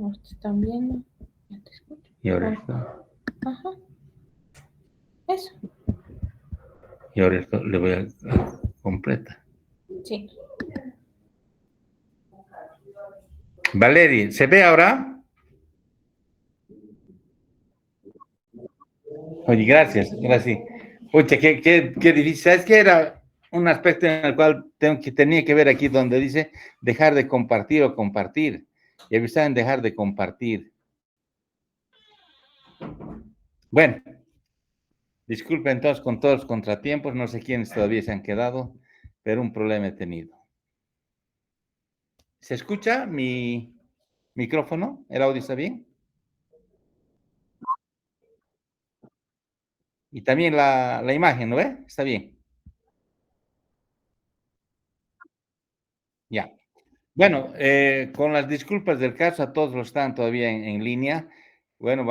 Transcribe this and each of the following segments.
Ustedes están viendo. Ya te escucho. Y ahora esto. Ajá. Eso. Y ahora esto le voy a completa. Sí. Valerie, ¿se ve ahora? Oye, gracias, gracias. Pucha, qué difícil. ¿Sabes qué era un aspecto en el cual tenía que ver aquí donde dice dejar de compartir o compartir? Y avisar en dejar de compartir. Bueno, disculpen entonces con todos los contratiempos, no sé quiénes todavía se han quedado, pero un problema he tenido. ¿Se escucha mi micrófono? ¿El audio está bien? Y también la imagen, ¿no ve? Está bien. Ya. Bueno, con las disculpas del caso, a todos los que están todavía en línea. Bueno,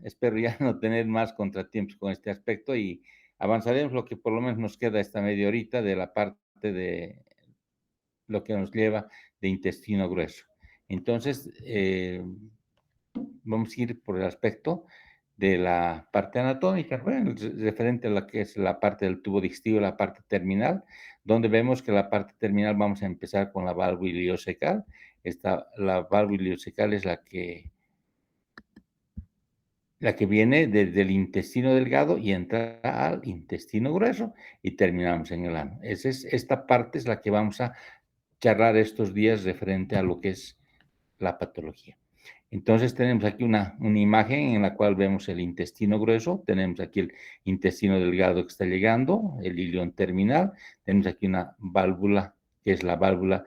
espero ya no tener más contratiempos con este aspecto y avanzaremos lo que por lo menos nos queda esta media horita de la parte de lo que nos lleva de intestino grueso. Entonces, vamos a ir por el aspecto de la parte anatómica, bueno, referente a la que es la parte del tubo digestivo, la parte terminal, donde vemos que la parte terminal vamos a empezar con la válvula ileocecal. La válvula ileocecal es la que viene desde el intestino delgado y entra al intestino grueso y terminamos en el ano. Esta parte es la que vamos a charlar estos días referente a lo que es la patología. Entonces tenemos aquí una imagen en la cual vemos el intestino grueso, tenemos aquí el intestino delgado que está llegando, el ilion terminal, tenemos aquí una válvula que es la válvula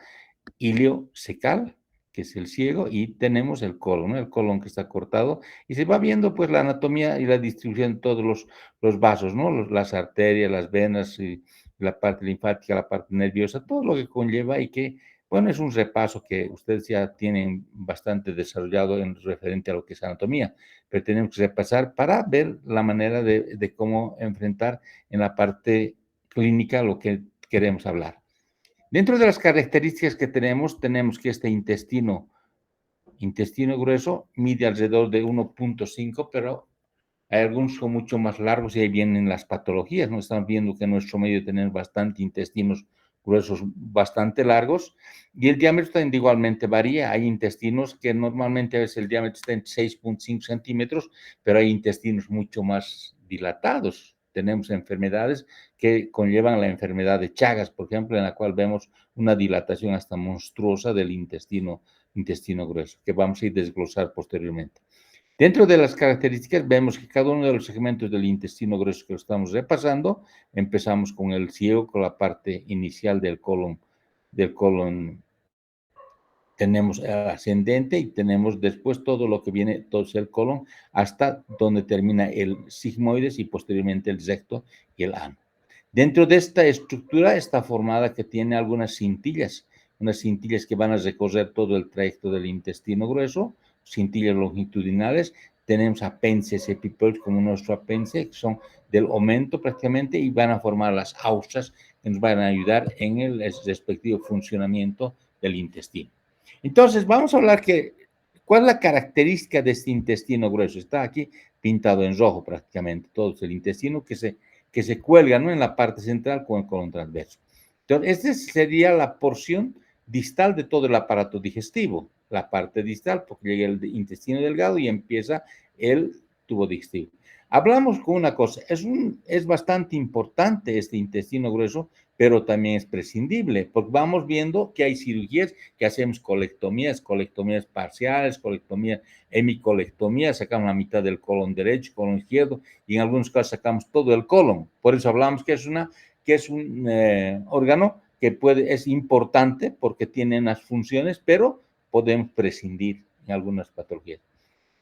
iliocecal, que es el ciego, y tenemos el colon, ¿no? El colon que está cortado, y se va viendo pues la anatomía y la distribución de todos los vasos, ¿no? Las arterias, las venas, y la parte linfática, la parte nerviosa, todo lo que conlleva y que, bueno, es un repaso que ustedes ya tienen bastante desarrollado en referente a lo que es anatomía, pero tenemos que repasar para ver la manera de cómo enfrentar en la parte clínica lo que queremos hablar. Dentro de las características que tenemos que este intestino grueso mide alrededor de 1.5, pero hay algunos son mucho más largos y ahí vienen las patologías, ¿no? Estamos viendo que en nuestro medio tenemos bastante intestinos gruesos bastante largos y el diámetro también igualmente varía. Hay intestinos que normalmente a veces el diámetro está en 6.5 centímetros, pero hay intestinos mucho más dilatados. Tenemos enfermedades que conllevan la enfermedad de Chagas, por ejemplo, en la cual vemos una dilatación hasta monstruosa del intestino grueso, que vamos a ir desglosar posteriormente. Dentro de las características vemos que cada uno de los segmentos del intestino grueso que lo estamos repasando, empezamos con el ciego, con la parte inicial del colon tenemos ascendente y tenemos después todo lo que viene, todo el colon, hasta donde termina el sigmoides y posteriormente el recto y el ano. Dentro de esta estructura está formada que tiene algunas cintillas, unas cintillas que van a recorrer todo el trayecto del intestino grueso, cintillas longitudinales. Tenemos apéndices epipélagos como nuestro apéndice, que son del aumento prácticamente y van a formar las ausas que nos van a ayudar en el respectivo funcionamiento del intestino. Entonces, vamos a hablar ¿cuál es la característica de este intestino grueso? Está aquí pintado en rojo prácticamente, todo el intestino que se cuelga, ¿no? En la parte central con el colon transverso. Entonces, esta sería la porción distal de todo el aparato digestivo, la parte distal, porque llega el intestino delgado y empieza el tubo digestivo. Hablamos con una cosa, es bastante importante este intestino grueso, pero también es prescindible, porque vamos viendo que hay cirugías que hacemos colectomías parciales, hemicolectomías, sacamos la mitad del colon derecho, colon izquierdo, y en algunos casos sacamos todo el colon. Por eso hablamos que es un órgano que es importante porque tiene unas funciones, pero podemos prescindir en algunas patologías.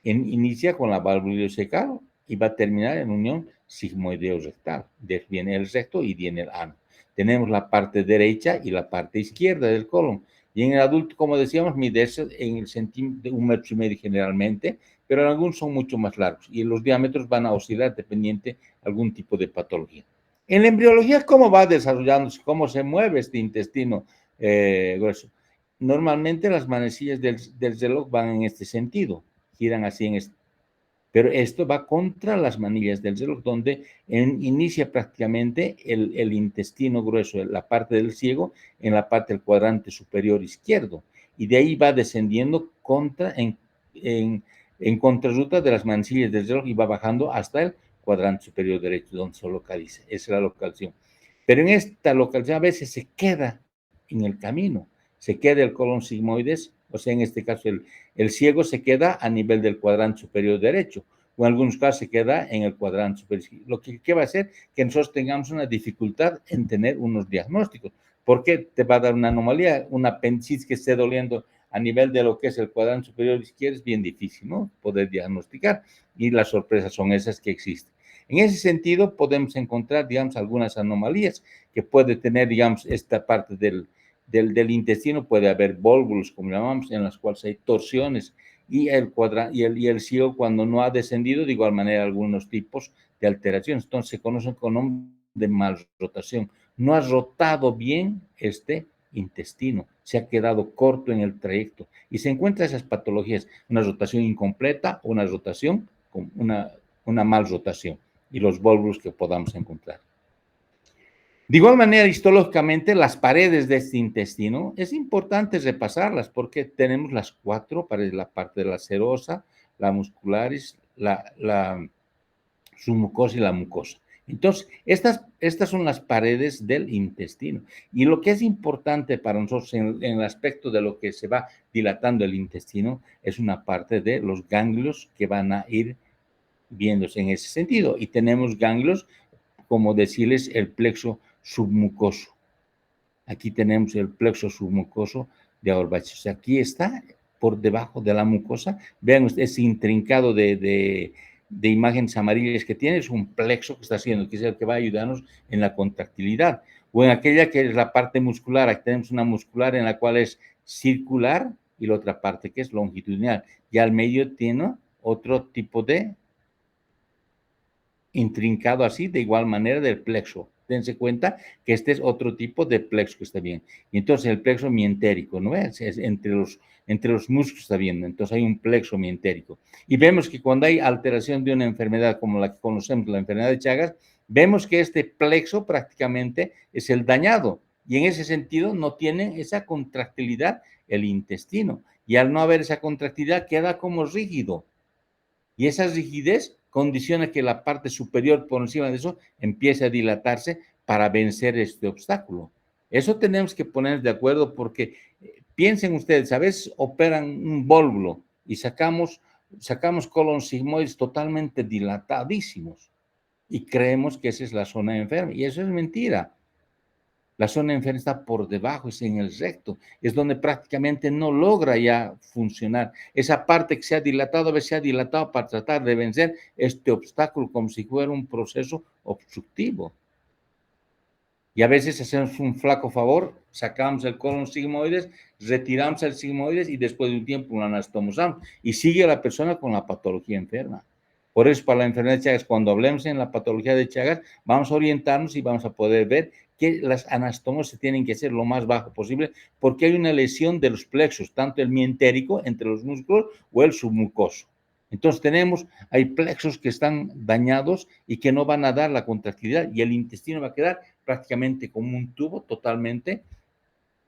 Inicia con la válvula ileocecal y va a terminar en unión sigmoideo-rectal. Viene el recto y viene el ano. Tenemos la parte derecha y la parte izquierda del colon. Y en el adulto, como decíamos, mide en el centímetro de 1,5 metros generalmente, pero algunos son mucho más largos y los diámetros van a oscilar dependiente de algún tipo de patología. En la embriología, ¿cómo va desarrollándose? ¿Cómo se mueve este intestino grueso? normalmente las manecillas del reloj van en este sentido, giran así en este. Pero esto va contra las manillas del reloj, donde inicia prácticamente el intestino grueso, la parte del ciego, en la parte del cuadrante superior izquierdo. Y de ahí va descendiendo en contrarruta de las manecillas del reloj y va bajando hasta el cuadrante superior derecho, donde se localiza. Esa es la localización. Pero en esta localización a veces se queda en el camino, se queda el colon sigmoides, o sea, en este caso el ciego se queda a nivel del cuadrante superior derecho, o en algunos casos se queda en el cuadrante superior izquierdo. Lo que ¿qué va a hacer? Que nosotros tengamos una dificultad en tener unos diagnósticos, porque te va a dar una anomalía, una apendicitis que esté doliendo a nivel de lo que es el cuadrante superior izquierdo, es bien difícil, ¿no? Poder diagnosticar, y las sorpresas son esas que existen. En ese sentido, podemos encontrar, digamos, algunas anomalías que puede tener, digamos, esta parte del intestino. Puede haber volvulos, como llamamos, en las cuales hay torsiones, y el ciego, cuando no ha descendido, de igual manera, algunos tipos de alteraciones. Entonces, se conocen con nombre de malrotación. No has rotado bien este intestino, se ha quedado corto en el trayecto, y se encuentran esas patologías, una rotación incompleta o una rotación con una mal rotación, y los volvulos que podamos encontrar. De igual manera, histológicamente, las paredes de este intestino es importante repasarlas, porque tenemos las 4 paredes: la parte de la serosa, la muscularis, la submucosa y la mucosa. Entonces, estas son las paredes del intestino. Y lo que es importante para nosotros en el aspecto de lo que se va dilatando el intestino es una parte de los ganglios que van a ir viéndose en ese sentido. Y tenemos ganglios, como decirles, el plexo submucoso. Aquí tenemos el plexo submucoso de Auerbach. O sea, aquí está por debajo de la mucosa. Vean ustedes ese intrincado de imágenes amarillas que tiene, es un plexo que está haciendo, que es el que va a ayudarnos en la contractilidad. O en aquella que es la parte muscular, aquí tenemos una muscular en la cual es circular, y la otra parte que es longitudinal. Y al medio tiene otro tipo de intrincado así, de igual manera del plexo. Dense cuenta que este es otro tipo de plexo que está bien. Y entonces el plexo mientérico, ¿no es? Es entre los músculos está bien. Entonces hay un plexo mientérico. Y vemos que cuando hay alteración de una enfermedad como la que conocemos, la enfermedad de Chagas, vemos que este plexo prácticamente es el dañado. Y en ese sentido no tiene esa contractilidad el intestino. Y al no haber esa contractilidad queda como rígido. Y esa rigidez condiciona que la parte superior por encima de eso empiece a dilatarse para vencer este obstáculo. Eso tenemos que poner de acuerdo, porque piensen ustedes, a veces operan un vólvulo y sacamos colon sigmoides totalmente dilatadísimos y creemos que esa es la zona enferma, y eso es mentira. La zona enferma está por debajo, es en el recto, es donde prácticamente no logra ya funcionar. Esa parte que se ha dilatado, a veces se ha dilatado para tratar de vencer este obstáculo como si fuera un proceso obstructivo. Y a veces hacemos un flaco favor, sacamos el colon sigmoides, retiramos el sigmoides y después de un tiempo lo anastomosamos, y sigue la persona con la patología enferma. Por eso, para la enfermedad de Chagas, cuando hablemos en la patología de Chagas, vamos a orientarnos y vamos a poder ver que las anastomos se tienen que hacer lo más bajo posible, porque hay una lesión de los plexos, tanto el mientérico entre los músculos o el submucoso. Entonces hay plexos que están dañados y que no van a dar la contractilidad, y el intestino va a quedar prácticamente como un tubo totalmente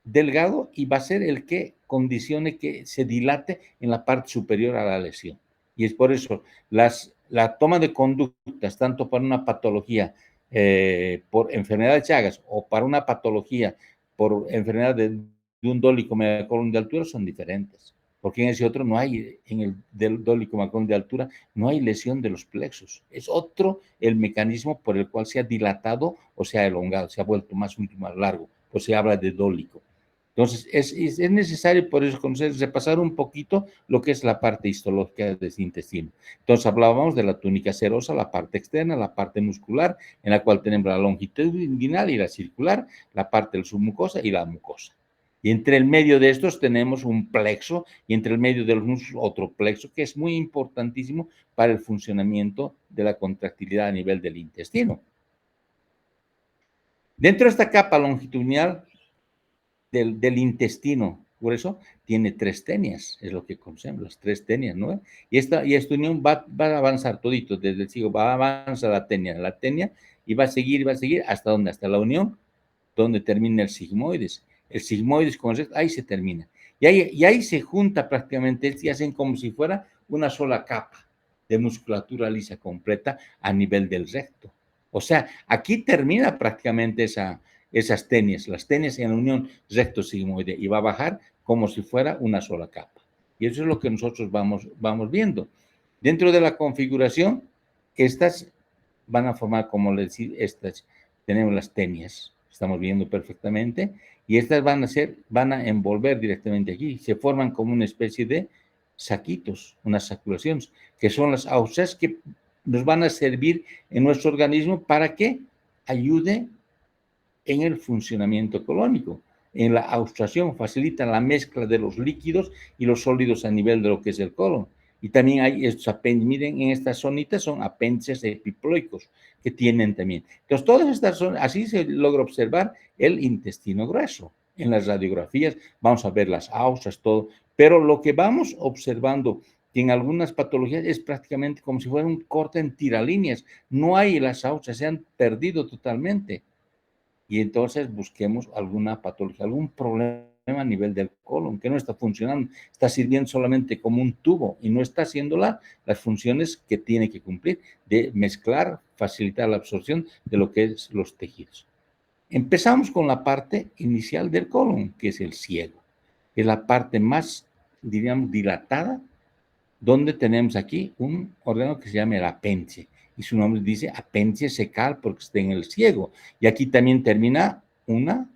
delgado, y va a ser el que condicione que se dilate en la parte superior a la lesión. Y es por eso la toma de conductas, tanto para una patología por enfermedad de Chagas o para una patología por enfermedad de un dólico megacolon de altura, son diferentes. Porque en ese otro no hay, en el del dólico megacolon de altura, no hay lesión de los plexos. Es otro el mecanismo por el cual se ha dilatado o se ha elongado, se ha vuelto más largo, pues se habla de dólico. Entonces, es necesario por eso conocer, repasar un poquito lo que es la parte histológica del intestino. Entonces, hablábamos de la túnica serosa, la parte externa, la parte muscular, en la cual tenemos la longitudinal y la circular, la parte del submucosa y la mucosa. Y entre el medio de estos tenemos un plexo, y entre el medio de los músculos otro plexo, que es muy importantísimo para el funcionamiento de la contractilidad a nivel del intestino. Dentro de esta capa longitudinal del intestino, Por eso tiene 3 tenias, es lo que conocemos, las 3 tenias, ¿no? Y esta unión va a avanzar todito, desde el ciego va a avanzar la tenia, y va a seguir ¿hasta dónde? Hasta la unión, donde termina el sigmoides. El sigmoides con el recto, ahí se termina. Y ahí se junta prácticamente, y hacen como si fuera una sola capa de musculatura lisa completa a nivel del recto. O sea, aquí termina prácticamente esas tenias, las tenias en la unión recto-sigmoide, y va a bajar como si fuera una sola capa. Y eso es lo que nosotros vamos viendo. Dentro de la configuración, estas van a formar, como les decía, tenemos las tenias, estamos viendo perfectamente, y estas van a envolver directamente aquí, se forman como una especie de saquitos, unas saculaciones, que son las ausas que nos van a servir en nuestro organismo para que ayude en el funcionamiento colónico. En la austración facilita la mezcla de los líquidos y los sólidos a nivel de lo que es el colon. Y también hay estos apéndices, miren, en estas zonitas son apéndices epiploicos que tienen también. Entonces, todas estas son, así se logra observar el intestino grueso. En las radiografías vamos a ver las ausas, todo, pero lo que vamos observando que en algunas patologías es prácticamente como si fuera un corte en tiralíneas. No hay las ausas, se han perdido totalmente. Y entonces busquemos alguna patología, algún problema a nivel del colon que no está funcionando, está sirviendo solamente como un tubo y no está haciendo las funciones que tiene que cumplir de mezclar, facilitar la absorción de lo que es los tejidos. Empezamos con la parte inicial del colon, que es el ciego, es la parte más, diríamos, dilatada, donde tenemos aquí un órgano que se llama el apéndice, y su nombre dice apéndice secal porque está en el ciego, y aquí también termina una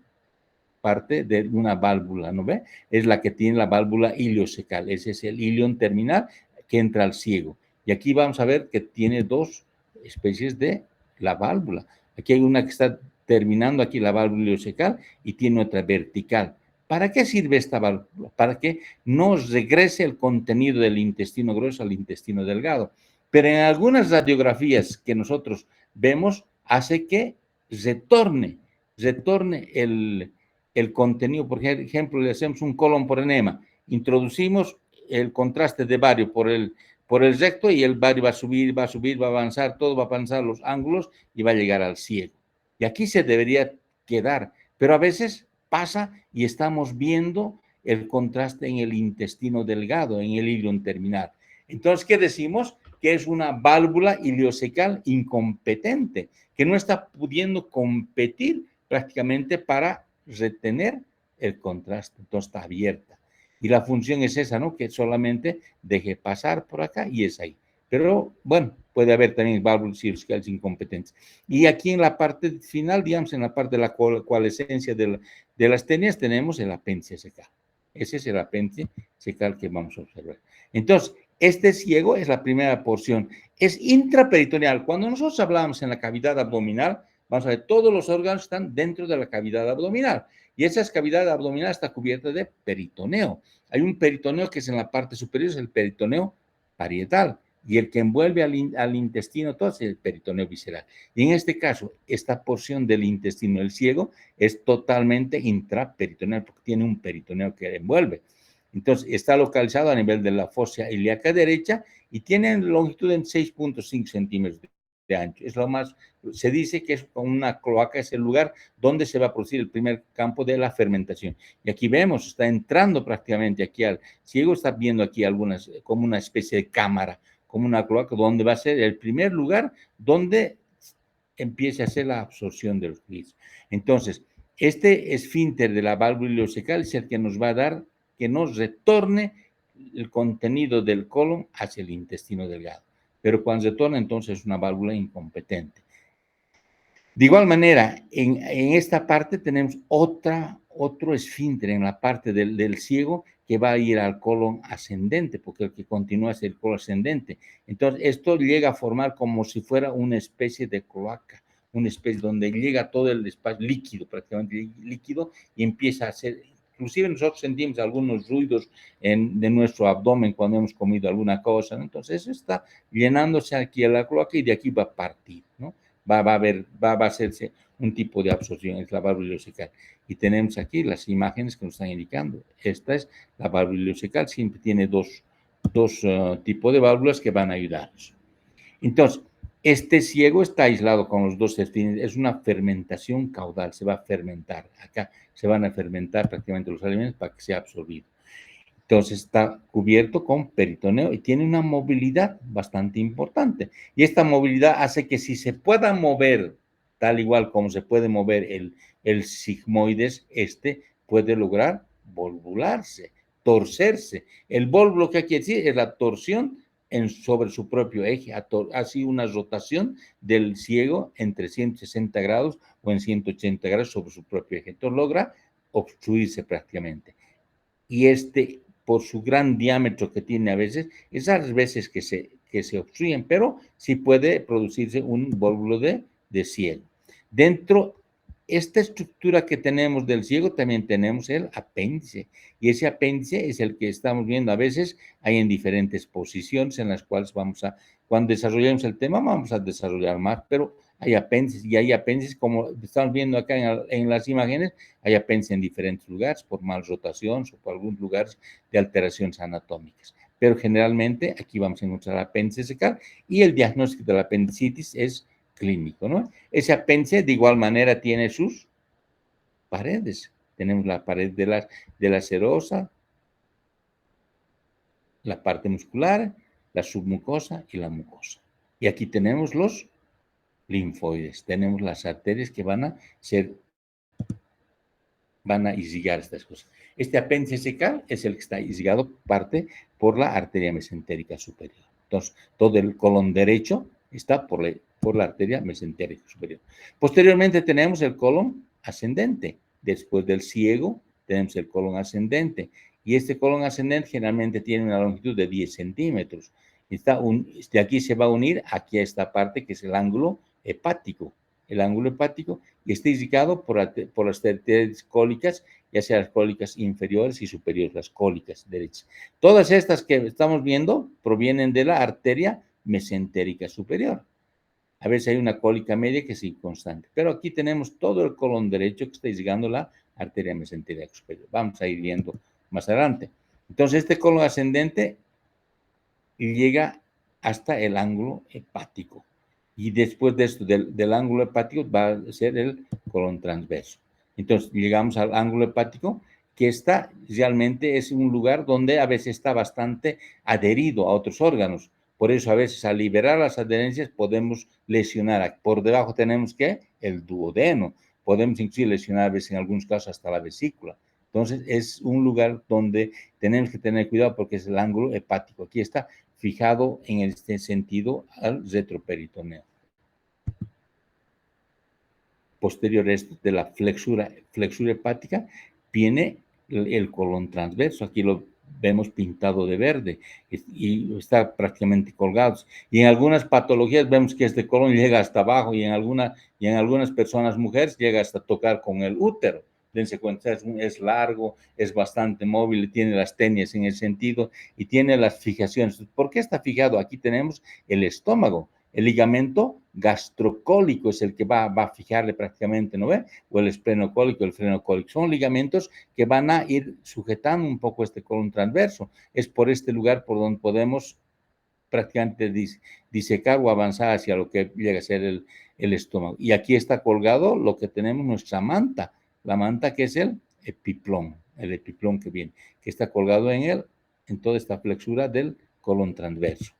parte de una válvula, ¿no ve? Es la que tiene la válvula iliocecal, ese es el ilion terminal que entra al ciego, y aquí vamos a ver que tiene 2 especies de la válvula, aquí hay una que está terminando aquí la válvula iliocecal y tiene otra vertical. ¿Para qué sirve esta válvula? Para que nos regrese el contenido del intestino grueso al intestino delgado. Pero en algunas radiografías que nosotros vemos, hace que retorne el contenido. Por ejemplo, le hacemos un colon por enema, introducimos el contraste de bario por el recto y el bario va a subir, va a avanzar, todo va a avanzar los ángulos y va a llegar al ciego. Y aquí se debería quedar, pero a veces pasa y estamos viendo el contraste en el intestino delgado, en el ilion terminal. Entonces, ¿qué decimos? Que es una válvula iliocecal incompetente, que no está pudiendo competir prácticamente para retener el contraste. Entonces está abierta. Y la función es esa, ¿no? Que solamente deje pasar por acá y es ahí. Pero, bueno, puede haber también válvulas ilioceales incompetentes. Y aquí en la parte final, digamos, en la parte de la coalescencia de las tenias, tenemos el apéndice secal. Ese es el apéndice secal que vamos a observar. Entonces, este ciego es la primera porción. Es intraperitoneal. Cuando nosotros hablamos en la cavidad abdominal, vamos a ver, todos los órganos están dentro de la cavidad abdominal. Y esa cavidad abdominal está cubierta de peritoneo. Hay un peritoneo que es en la parte superior, es el peritoneo parietal. Y el que envuelve al intestino todo es el peritoneo visceral. Y en este caso, esta porción del intestino del ciego es totalmente intraperitoneal porque tiene un peritoneo que envuelve. Entonces, está localizado a nivel de la fosa ilíaca derecha y tiene longitud en 6.5 centímetros de ancho. Es lo más, se dice que es una cloaca, es el lugar donde se va a producir el primer campo de la fermentación. Y aquí vemos, está entrando prácticamente aquí al ciego, está viendo aquí algunas, como una especie de cámara, como una cloaca, donde va a ser el primer lugar donde empiece a hacer la absorción de los fluidos. Entonces, este esfínter de la válvula ileocecal es el que nos va a dar, que nos retorne el contenido del colon hacia el intestino delgado. Pero cuando retorna, entonces es una válvula incompetente. De igual manera, en esta parte tenemos otro esfínter en la parte del ciego que va a ir al colon ascendente, porque el que continúa es el colon ascendente. Entonces, esto llega a formar como si fuera una especie de cloaca, una especie donde llega todo el espacio líquido, prácticamente líquido, y empieza a hacer, inclusive nosotros sentimos algunos ruidos de nuestro abdomen cuando hemos comido alguna cosa, ¿no? Entonces, eso está llenándose aquí a la cloaca y de aquí va a partir, ¿no? Va a hacerse un tipo de absorción, es la válvula ileocecal. Y tenemos aquí las imágenes que nos están indicando. Esta es la válvula ileocecal, siempre tiene dos tipos de válvulas que van a ayudarnos. Entonces, este ciego está aislado con los dos cestines, es una fermentación caudal, se va a fermentar. Acá se van a fermentar prácticamente los alimentos para que sea absorbido. Entonces está cubierto con peritoneo y tiene una movilidad bastante importante. Y esta movilidad hace que si se pueda mover, tal igual como se puede mover el sigmoides, puede lograr volvularse, torcerse. El volvo, que aquí decir, es la torsión sobre su propio eje, así una rotación del ciego entre 160 grados o en 180 grados sobre su propio eje. Entonces logra obstruirse prácticamente. Y por su gran diámetro que tiene a veces, esas veces que se obstruyen, pero sí puede producirse un volvulo de ciego. Dentro, esta estructura que tenemos del ciego, también tenemos el apéndice, y ese apéndice es el que estamos viendo a veces, hay en diferentes posiciones en las cuales cuando desarrollemos el tema, vamos a desarrollar más, pero hay apéndices, y hay apéndices, como estamos viendo acá en las imágenes, hay apéndices en diferentes lugares, por malrotación o por algunos lugares de alteraciones anatómicas. Pero generalmente aquí vamos a encontrar apéndice cecal y el diagnóstico de la apendicitis es clínico, ¿no? Ese apéndice de igual manera tiene sus paredes. Tenemos la pared de la serosa, la parte muscular, la submucosa y la mucosa. Y aquí tenemos los linfoides, tenemos las arterias que van a irrigar estas cosas. Este apéndice cecal es el que está irrigado parte por la arteria mesentérica superior. Entonces, todo el colon derecho está por la arteria mesentérica superior. Posteriormente tenemos el colon ascendente. Después del ciego tenemos el colon ascendente. Y este colon ascendente generalmente tiene una longitud de 10 centímetros. De aquí se va a unir aquí a esta parte que es el ángulo hepático. El ángulo hepático y está indicado por las arterias cólicas, ya sea las cólicas inferiores y superiores, las cólicas derechas. Todas estas que estamos viendo provienen de la arteria mesentérica superior. A veces hay una cólica media que es inconstante, pero aquí tenemos todo el colon derecho que está llegando la arteria mesentérica superior. Vamos a ir viendo más adelante. Entonces, este colon ascendente llega hasta el ángulo hepático. Y después de esto, del ángulo hepático, va a ser el colon transverso. Entonces, llegamos al ángulo hepático, que realmente es un lugar donde a veces está bastante adherido a otros órganos. Por eso, a veces, al liberar las adherencias, podemos lesionar. Por debajo tenemos, ¿qué? El duodeno. Podemos incluso lesionar, a veces, en algunos casos, hasta la vesícula. Entonces, es un lugar donde tenemos que tener cuidado porque es el ángulo hepático. Aquí está fijado en este sentido al retroperitoneo. Posterior a esto de la flexura hepática viene el colon transverso. Aquí lo vemos pintado de verde y está prácticamente colgado. Y en algunas patologías vemos que este colon llega hasta abajo y en algunas personas, mujeres, llega hasta tocar con el útero. Dense cuenta, es largo, es bastante móvil, tiene las tenias en el sentido y tiene las fijaciones. ¿Por qué está fijado? Aquí tenemos el estómago. El ligamento gastrocólico es el que va a fijarle prácticamente, ¿no ve? O el esplenocólico, el frenocólico. Son ligamentos que van a ir sujetando un poco este colon transverso. Es por este lugar por donde podemos prácticamente disecar o avanzar hacia lo que llega a ser el estómago. Y aquí está colgado lo que tenemos, nuestra manta. La manta que es el epiplón que viene, que está colgado en toda esta flexura del colon transverso.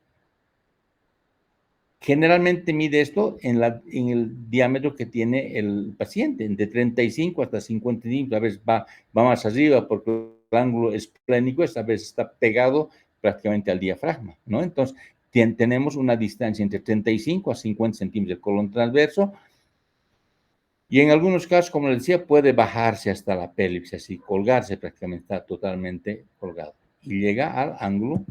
Generalmente mide esto en el diámetro que tiene el paciente, de 35 hasta 50 centímetros, a veces va más arriba porque el ángulo esplénico a veces está pegado prácticamente al diafragma, ¿no? Entonces, tenemos una distancia entre 35 a 50 centímetros del colon transverso y en algunos casos, como les decía, puede bajarse hasta la pelvis, así colgarse prácticamente, está totalmente colgado y llega al ángulo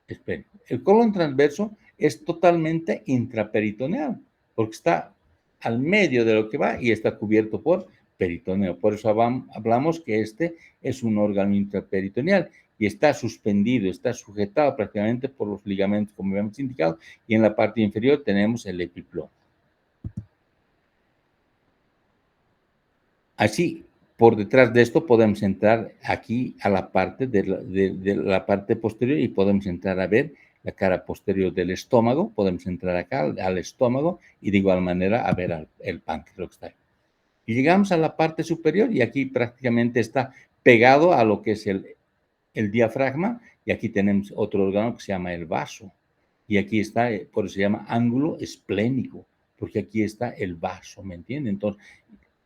esplénico. El colon transverso es totalmente intraperitoneal, porque está al medio de lo que va y está cubierto por peritoneo. Por eso hablamos que este es un órgano intraperitoneal y está suspendido, está sujetado prácticamente por los ligamentos, como habíamos indicado, y en la parte inferior tenemos el epiploma. Así, por detrás de esto podemos entrar aquí a la parte de la parte posterior y podemos entrar a ver la cara posterior del estómago, podemos entrar acá al estómago y de igual manera a ver el páncreas, lo que está ahí. Y llegamos a la parte superior y aquí prácticamente está pegado a lo que es el diafragma y aquí tenemos otro órgano que se llama el vaso. Y aquí está, por eso se llama ángulo esplénico, porque aquí está el vaso, ¿me entiende? Entonces,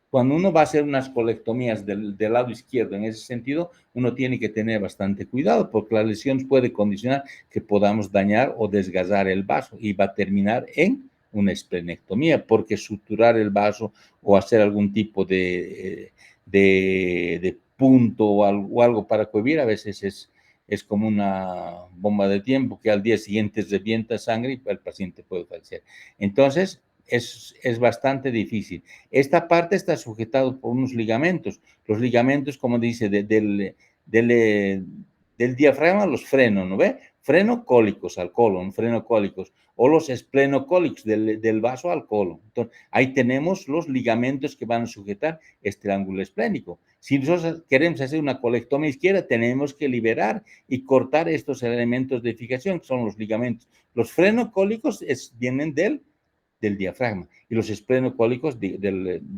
cuando uno va a hacer unas colectomías del lado izquierdo en ese sentido, uno tiene que tener bastante cuidado porque la lesión puede condicionar que podamos dañar o desgasar el vaso y va a terminar en una esplenectomía porque suturar el vaso o hacer algún tipo de punto o algo para cohibir a veces es como una bomba de tiempo que al día siguiente revienta sangre y el paciente puede fallecer. Entonces, es bastante difícil. Esta parte está sujetada por unos ligamentos. Los ligamentos, como dice, del diafragma, los frenos, ¿no ve? Frenocólicos al colon, frenocólicos, o los esplenocólicos del vaso al colon. Entonces, ahí tenemos los ligamentos que van a sujetar este ángulo esplénico. Si nosotros queremos hacer una colectomía izquierda, tenemos que liberar y cortar estos elementos de fijación, que son los ligamentos. Los frenocólicos vienen del diafragma y los esplenocólicos del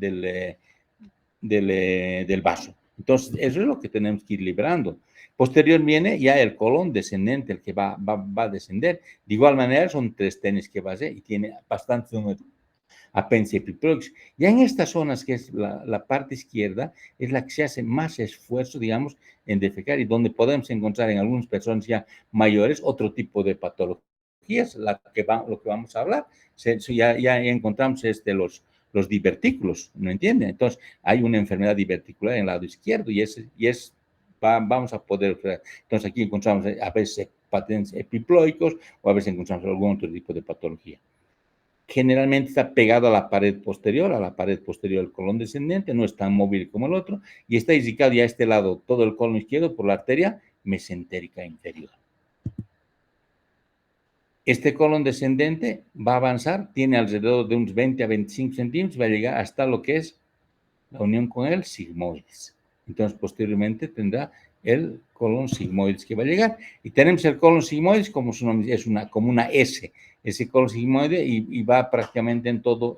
vaso. Entonces, eso es lo que tenemos que ir liberando. Posterior viene ya el colon descendente, el que va a descender. De igual manera, son 3 tenes que va a hacer y tiene bastante apéndice epiploides. Ya en estas zonas, que es la parte izquierda, es la que se hace más esfuerzo, digamos, en defecar y donde podemos encontrar en algunas personas ya mayores otro tipo de patologías, lo que vamos a hablar. Ya encontramos los divertículos, ¿no entiende? Entonces, hay una enfermedad diverticular en el lado izquierdo y vamos a poder, entonces aquí encontramos a veces patentes epiploicos o a veces encontramos algún otro tipo de patología. Generalmente está pegado a la pared posterior del colon descendente, no es tan móvil como el otro, y está indicado ya a este lado todo el colon izquierdo por la arteria mesentérica inferior. Este colon descendente va a avanzar, tiene alrededor de unos 20 a 25 centímetros, va a llegar hasta lo que es la unión con el sigmoides. Entonces, posteriormente tendrá el colon sigmoides que va a llegar. Y tenemos el colon sigmoides, como su nombre es como una S, ese colon sigmoide, y va prácticamente en todo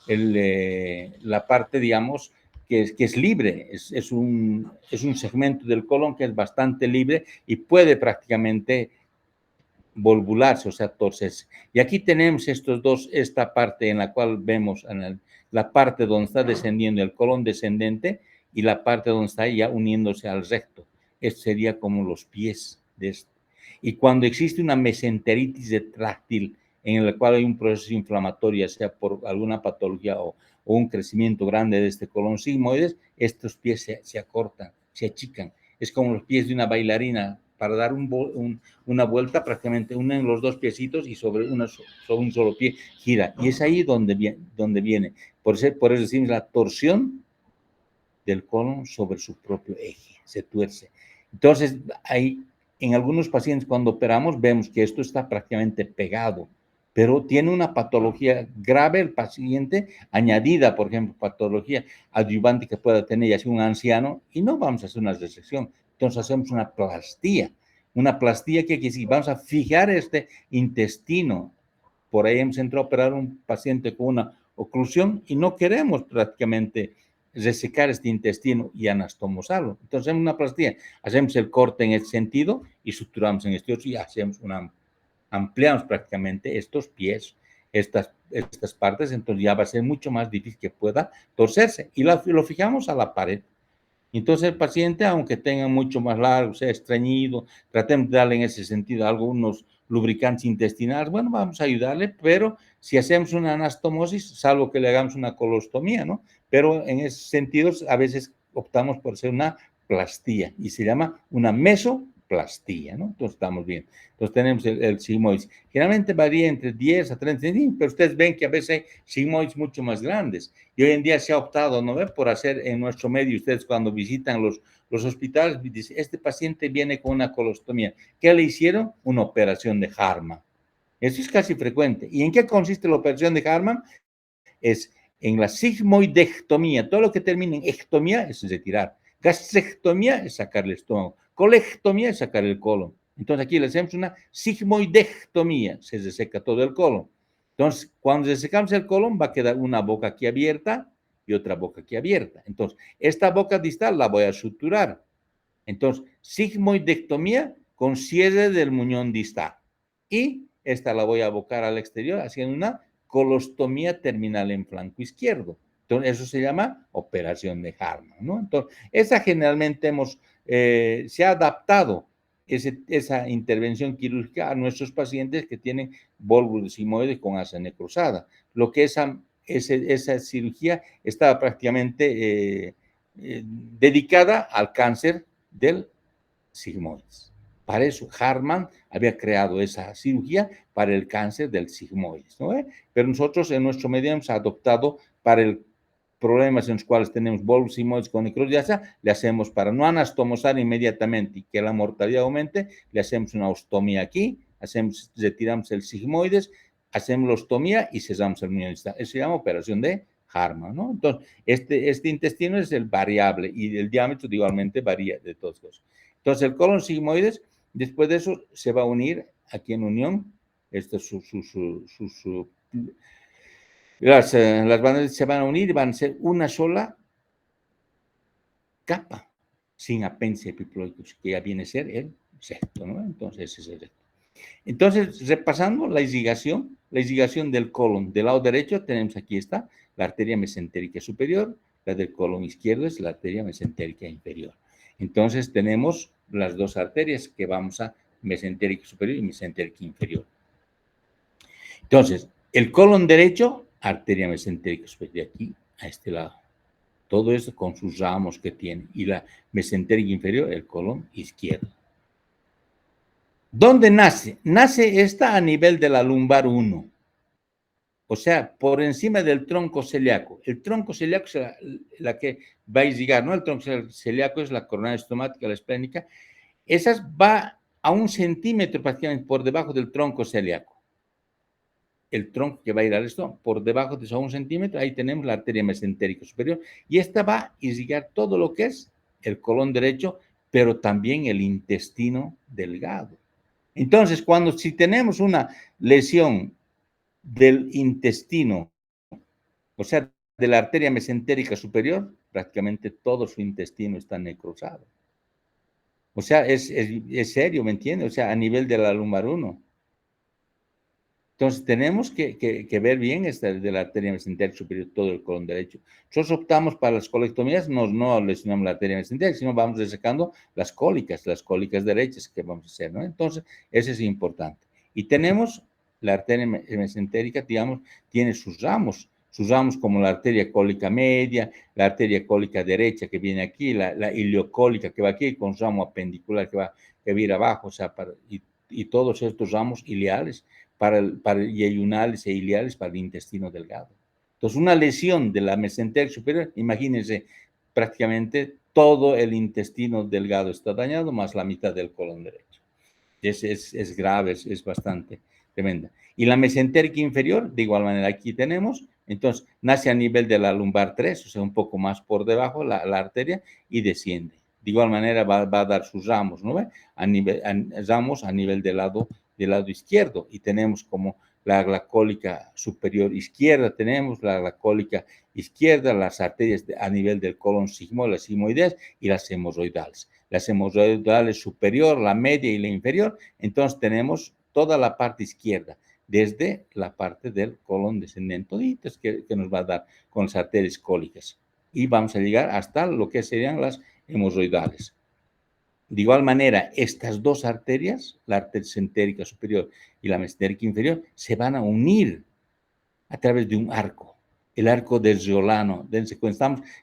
la parte, digamos, que es libre. Es un segmento del colon que es bastante libre y puede prácticamente volvularse, o sea, torcerse. Y aquí tenemos esta parte en la cual vemos la parte donde está descendiendo el colon descendente y la parte donde está ya uniéndose al recto. Esto sería como los pies de esto. Y cuando existe una mesenteritis retráctil en la cual hay un proceso inflamatorio, ya sea por alguna patología o un crecimiento grande de este colon sigmoides, estos pies se acortan, se achican. Es como los pies de una bailarina. Para dar una vuelta, prácticamente unen los dos piecitos y sobre un solo pie gira. Y es ahí donde viene. Por eso decimos la torsión del colon sobre su propio eje, se tuerce. Entonces, ahí, en algunos pacientes cuando operamos vemos que esto está prácticamente pegado, pero tiene una patología grave el paciente, añadida, por ejemplo, patología adyuvante que pueda tener ya sea un anciano, y no vamos a hacer una resección. Entonces hacemos una plastía que quiere decir, vamos a fijar este intestino. Por ahí hemos entrado a operar un paciente con una oclusión y no queremos prácticamente resecar este intestino y anastomosarlo. Entonces hacemos una plastía, hacemos el corte en este sentido y suturamos en este otro y ampliamos prácticamente estos pies, estas partes, entonces ya va a ser mucho más difícil que pueda torcerse y lo fijamos a la pared. Entonces el paciente, aunque tenga mucho más largo, sea estreñido, tratemos de darle en ese sentido algunos lubricantes intestinales, bueno, vamos a ayudarle, pero si hacemos una anastomosis, salvo que le hagamos una colostomía, ¿no? Pero en ese sentido, a veces optamos por hacer una plastía y se llama una mesoplastía, ¿no? Entonces estamos bien. Entonces tenemos el sigmoides. Generalmente varía entre 10 a 30 centímetros, pero ustedes ven que a veces hay sigmoides mucho más grandes. Y hoy en día se ha optado, ¿no ve? Por hacer en nuestro medio, ustedes cuando visitan los hospitales, dicen, este paciente viene con una colostomía. ¿Qué le hicieron? Una operación de Hartmann. Eso es casi frecuente. ¿Y en qué consiste la operación de Hartmann? Es en la sigmoidectomía, todo lo que termina en ectomía es retirar. Gastrectomía es sacar el estómago. Colectomía es sacar el colon. Entonces aquí le hacemos una sigmoidectomía, se reseca todo el colon. Entonces, cuando resecamos el colon, va a quedar una boca aquí abierta y otra boca aquí abierta. Entonces, esta boca distal la voy a suturar. Entonces, sigmoidectomía con cierre del muñón distal. Y esta la voy a abocar al exterior haciendo una colostomía terminal en flanco izquierdo. Entonces, eso se llama operación de Harman, ¿no? Entonces, esa generalmente se ha adaptado esa intervención quirúrgica a nuestros pacientes que tienen volvulus sigmoide con asa necrosada. Lo que esa cirugía estaba prácticamente dedicada al cáncer del sigmoides. Para eso, Harman había creado esa cirugía para el cáncer del sigmoides, ¿no? Pero nosotros en nuestro medio hemos adoptado para el problemas en los cuales tenemos volvulus sigmoides con necrosis, le hacemos para no anastomosar inmediatamente y que la mortalidad aumente, le hacemos una ostomía aquí, retiramos el sigmoides, hacemos la ostomía y cesamos el muñón distal. Eso se llama operación de Harman, ¿no? Entonces, este intestino es el variable y el diámetro igualmente varía de todos los. Entonces, el colon sigmoides, después de eso, se va a unir aquí en unión, esto es las bandas se van a unir y van a ser una sola capa sin apéndice epiploico, que ya viene a ser el septo, ¿no? Entonces, ese es el septo. Entonces, repasando la irrigación del colon del lado derecho, tenemos aquí está la arteria mesentérica superior, la del colon izquierdo es la arteria mesentérica inferior. Entonces, tenemos las dos arterias que vamos a mesentérica superior y mesentérica inferior. Entonces, el colon derecho, arteria mesentérica superior, de aquí a este lado. Todo esto con sus ramos que tiene. Y la mesentérica inferior, el colon izquierdo. ¿Dónde nace? Nace esta a nivel de la lumbar 1. O sea, por encima del tronco celíaco. El tronco celíaco es la que va a irrigar, ¿no? El tronco celíaco es la coronaria estomática, la esplénica. Esa va a 1 centímetro prácticamente por debajo del tronco celíaco. El tronco que va a ir al estómago, por debajo de esos 1 centímetro, ahí tenemos la arteria mesentérica superior. Y esta va a irrigar todo lo que es el colon derecho, pero también el intestino delgado. Entonces, si tenemos una lesión del intestino, o sea, de la arteria mesentérica superior, prácticamente todo su intestino está necrosado. O sea, es serio, ¿me entiendes? O sea, a nivel de la lumbar 1. Entonces, tenemos que ver bien esta de la arteria mesentérica superior, todo el colon derecho. Nosotros optamos para las colectomías, no lesionamos la arteria mesentérica, sino vamos resecando las cólicas derechas que vamos a hacer, ¿no? Entonces, eso es importante. Y tenemos la arteria mesentérica, digamos, tiene sus ramos como la arteria cólica media, la arteria cólica derecha que viene aquí, la iliocólica que va aquí, con ramo apendicular que va a ir abajo, o sea, y todos estos ramos ileales y ayunales e ileales para el intestino delgado. Entonces, una lesión de la mesentérica superior, imagínense, prácticamente todo el intestino delgado está dañado, más la mitad del colon derecho. Es grave, es bastante tremenda. Y la mesentérica inferior, de igual manera, aquí tenemos, entonces, nace a nivel de la lumbar 3, o sea, un poco más por debajo la arteria, y desciende. De igual manera va a dar sus ramos, ¿no ve? Ramos a nivel del lado izquierdo, y tenemos como la cólica superior izquierda, tenemos la cólica izquierda, las arterias a nivel del colon sigmoide, las sigmoideas y las hemorroidales. Las hemorroidales superior, la media y la inferior, entonces tenemos toda la parte izquierda, desde la parte del colon descendente que nos va a dar con las arterias cólicas. Y vamos a llegar hasta lo que serían las hemorroidales. De igual manera, estas dos arterias, la arteria mesentérica superior y la mesentérica inferior, se van a unir a través de un arco, el arco del Riolano.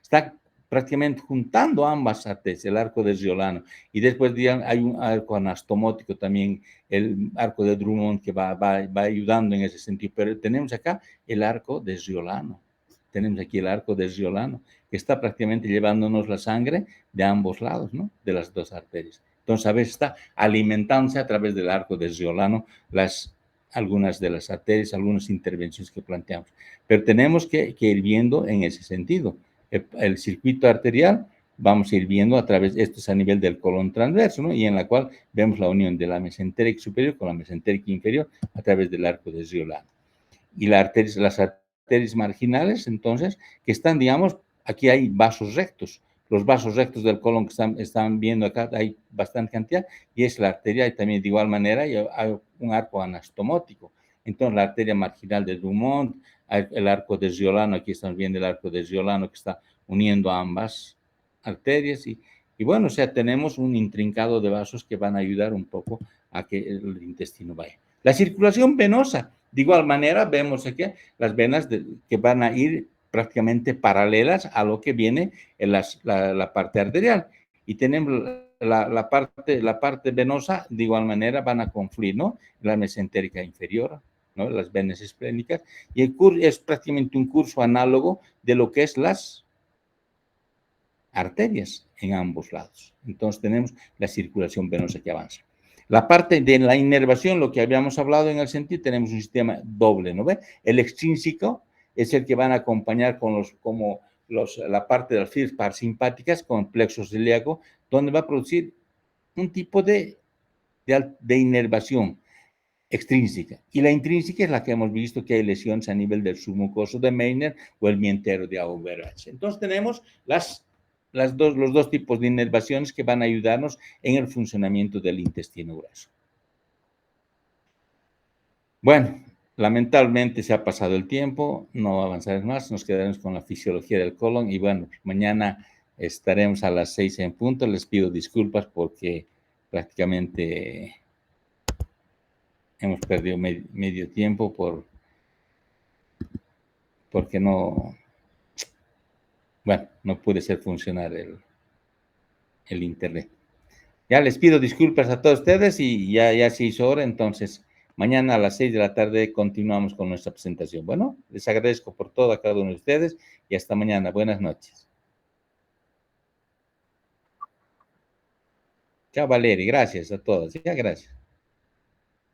Está prácticamente juntando ambas arterias, el arco del Riolano. Y después hay un arco anastomótico también, el arco de Drummond, que va ayudando en ese sentido. Pero tenemos acá el arco del Riolano. Tenemos aquí el arco del Riolano, que está prácticamente llevándonos la sangre de ambos lados, ¿no? De las dos arterias. Entonces, a veces está alimentándose a través del arco del Riolano las algunas de las arterias, algunas intervenciones que planteamos. Pero tenemos que ir viendo en ese sentido. El circuito arterial, vamos a ir viendo a través, esto es a nivel del colon transverso, ¿no? Y en la cual vemos la unión de la mesentérica superior con la mesentérica inferior a través del arco de Riolano. Y las arterias marginales, entonces, que están, digamos, aquí hay vasos rectos. Los vasos rectos del colon que están viendo acá, hay bastante cantidad, y es la arteria, y también de igual manera hay un arco anastomótico. Entonces, la arteria marginal de Dumont, el arco de Riolano, aquí estamos viendo el arco de Riolano que está uniendo ambas arterias, y bueno, o sea, tenemos un intrincado de vasos que van a ayudar un poco a que el intestino vaya. La circulación venosa, de igual manera, vemos aquí las venas que van a ir prácticamente paralelas a lo que viene en la parte arterial. Y tenemos la parte venosa, de igual manera, van a confluir, ¿no? La mesentérica inferior, ¿no? Las venas esplénicas. Y el curso es prácticamente un curso análogo de lo que es las arterias en ambos lados. Entonces tenemos la circulación venosa que avanza. La parte de la inervación, lo que habíamos hablado en el sentido, tenemos un sistema doble, ¿no ve? El extrínseco es el que van a acompañar con la parte de las fibras parasimpáticas con el plexo celíaco, donde va a producir un tipo de inervación extrínseca. Y la intrínseca es la que hemos visto que hay lesiones a nivel del submucoso de Meissner o el mientero de Auerbach. Entonces tenemos los dos tipos de inervaciones que van a ayudarnos en el funcionamiento del intestino grueso. Bueno, lamentablemente se ha pasado el tiempo, no avanzaremos más, nos quedaremos con la fisiología del colon y bueno, mañana estaremos a las 6 en punto. Les pido disculpas porque prácticamente hemos perdido medio tiempo porque no pude hacer funcionar el internet. Ya les pido disculpas a todos ustedes y ya se hizo hora, entonces mañana a las 6 de la tarde continuamos con nuestra presentación. Bueno, les agradezco por todo a cada uno de ustedes y hasta mañana. Buenas noches. Chao, Valeria. Gracias a todos. Ya, gracias.